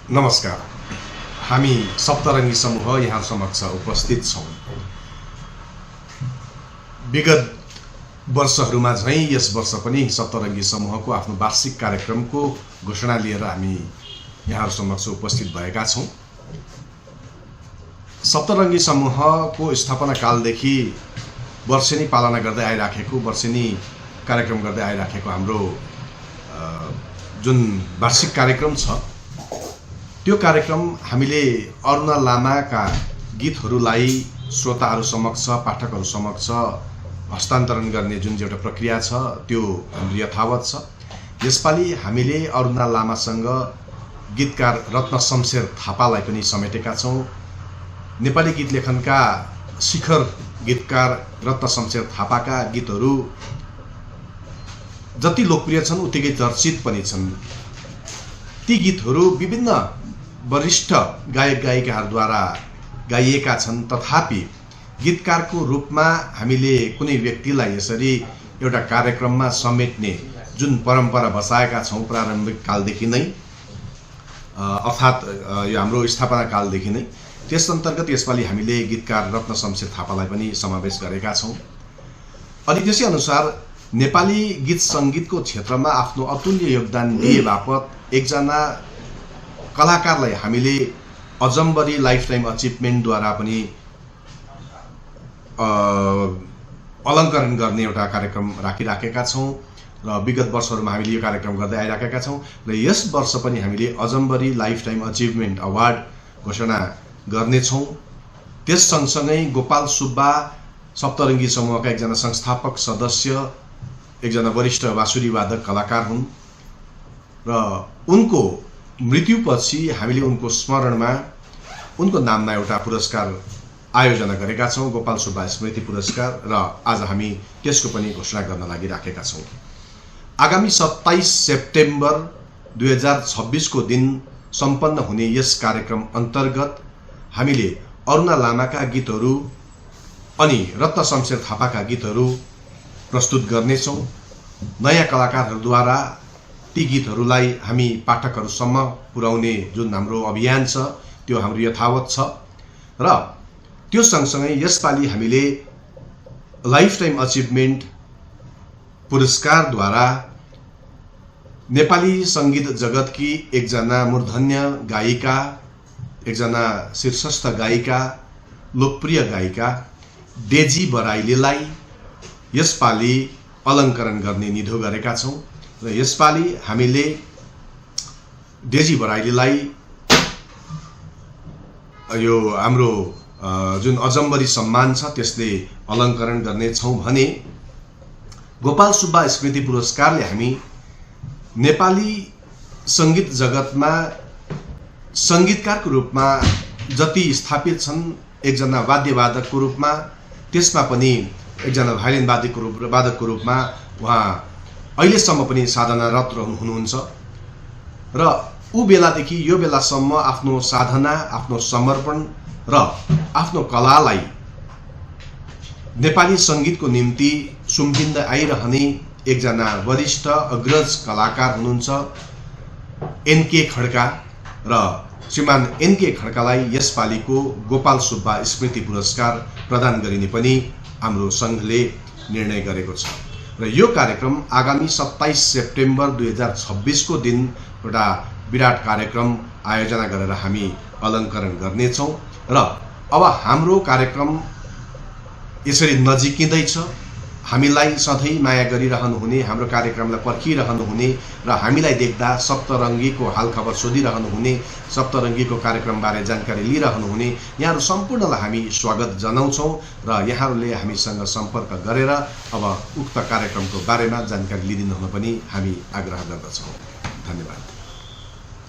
नमस्कार। हामी सप्तरङ्गी समूह यहाँ समक्ष उपस्थित छौँ। विगत वर्षहरूमा झैं यस वर्ष पनि सप्तरङ्गी समूहको आफ्नो वार्षिक कार्यक्रमको घोषणा लिएर हामी यहाँ समक्ष उपस्थित भएका छौँ। सप्तरङ्गी समूहको स्थापना कालदेखि वर्षेनी पालना गर्दै आइराखेको वर्षेनी कार्यक्रम गर्दै आइराखेको हाम्रो जुन वार्षिक कार्यक्रम छ त्यो कार्यक्रम हामीले अरुणा लामाका गीतहरूलाई श्रोताहरू समक्ष पाठकहरू समक्ष हस्तान्तरण गर्ने जुन एउटा प्रक्रिया छ त्यो हाम्रो यथावत छ। यसपालि हामीले अरुणा लामासँग गीतकार रत्न शमशेर थापालाई पनि समेटेका छौँ। नेपाली गीत लेखनका शिखर गीतकार रत्न शमशेर थापाका गीतहरू जति लोकप्रिय छन् उत्तिकै चर्चित पनि छन्। ती गीतहरू विभिन्न वरिष्ठ गायक गायिकाहरूद्वारा गाइएका छन्, तथापि गीतकारको रूपमा हामीले कुनै व्यक्तिलाई यसरी एउटा कार्यक्रममा समेट्ने जुन परम्परा बसाएका छौँ प्रारम्भिक कालदेखि नै, अर्थात् यो हाम्रो स्थापना कालदेखि नै, त्यस अन्तर्गत यसपालि हामीले गीतकार रत्न शमशेर थापालाई पनि समावेश गरेका छौँ। अनि त्यसै अनुसार नेपाली गीत सङ्गीतको क्षेत्रमा आफ्नो अतुल्य योगदान दिए बापत एकजना कलाकारलाई हामीले अजम्बरी लाइफ टाइम अचिभमेन्टद्वारा पनि अलङ्करण गर्ने एउटा कार्यक्रम राखिराखेका छौँ र विगत वर्षहरूमा हामीले यो कार्यक्रम गर्दै आइराखेका छौँ र यस वर्ष पनि हामीले अजम्बरी लाइफ टाइम अचिभमेन्ट अवार्ड घोषणा गर्नेछौँ। त्यस सँगसँगै गोपाल सुब्बा सप्तरङ्गी समूहका एकजना संस्थापक सदस्य, एकजना वरिष्ठ बाँसुरी वादक कलाकार हुन् र उनको मृत्युपछि हामीले उनको स्मरणमा उनको नाममा एउटा पुरस्कार आयोजना गरेका छौँ, गोपाल सुब्बा स्मृति पुरस्कार, र आज हामी त्यसको पनि घोषणा गर्न लागिराखेका छौँ। आगामी 27 सेप्टेम्बर 2026 को दिन सम्पन्न हुने यस कार्यक्रम अन्तर्गत हामीले अरुणा लामाका गीतहरू अनि रत्न शमशेर थापाका गीतहरू प्रस्तुत गर्नेछौँ। नयाँ कलाकारहरूद्वारा ती गीतहरूलाई हामी पाठकहरूसम्म पुर्याउने जुन हाम्रो अभियान छ त्यो हाम्रो यथावत छ र त्यो सँगसँगै यसपालि हामीले लाइफ टाइम अचिभमेन्ट पुरस्कारद्वारा नेपाली सङ्गीत जगतकी एकजना मूर्धन्य गायिका, एकजना शीर्षस्थ गायिका, लोकप्रिय गायिका डेजी बराइलीलाई यसपालि अलङ्करण गर्ने निधो गरेका छौँ र यसपालि हामीले डेजी बराइलीलाई यो हाम्रो जुन अजम्बरी सम्मान छ त्यसले अलङ्करण गर्नेछौँ भने गोपाल सुब्बा स्मृति पुरस्कारले हामी नेपाली सङ्गीत जगतमा सङ्गीतकारको रूपमा जति स्थापित छन् एकजना वाद्यवादकको रूपमा, त्यसमा पनि एकजना भायोलिन वादकको रूपमा उहाँ अहिलेसम्म पनि साधनारत हुनुहुन्छ र ऊ बेलादेखि यो बेलासम्म आफ्नो साधना, आफ्नो समर्पण र आफ्नो कलालाई नेपाली सङ्गीतको निम्ति सुम्पिँदै आइरहने एकजना वरिष्ठ अग्रज कलाकार हुनुहुन्छ एनके खड्का र श्रीमान एनके खड्कालाई यसपालिको गोपाल सुब्बा स्मृति पुरस्कार प्रदान गरिने पनि हाम्रो सङ्घले निर्णय गरेको छ र यो कार्यक्रम आगामी 27 सेप्टेम्बर 2026 को दिन एउटा विराट कार्यक्रम आयोजना गरेर हामी अलङ्करण गर्नेछौँ र अब हाम्रो कार्यक्रम यसरी नजिकिँदैछ। हामीलाई सधैँ माया गरिरहनुहुने, हाम्रो कार्यक्रमलाई पर्खिरहनुहुने र हामीलाई देख्दा सप्तरङ्गीको हालखबर सोधिरहनुहुने, सप्तरङ्गीको कार्यक्रमबारे जानकारी लिइरहनुहुने यहाँहरू सम्पूर्णलाई हामी स्वागत जनाउँछौँ र यहाँहरूले हामीसँग सम्पर्क गरेर अब उक्त कार्यक्रमको बारेमा जानकारी लिइदिनु हुन पनि हामी आग्रह गर्दछौँ। धन्यवाद।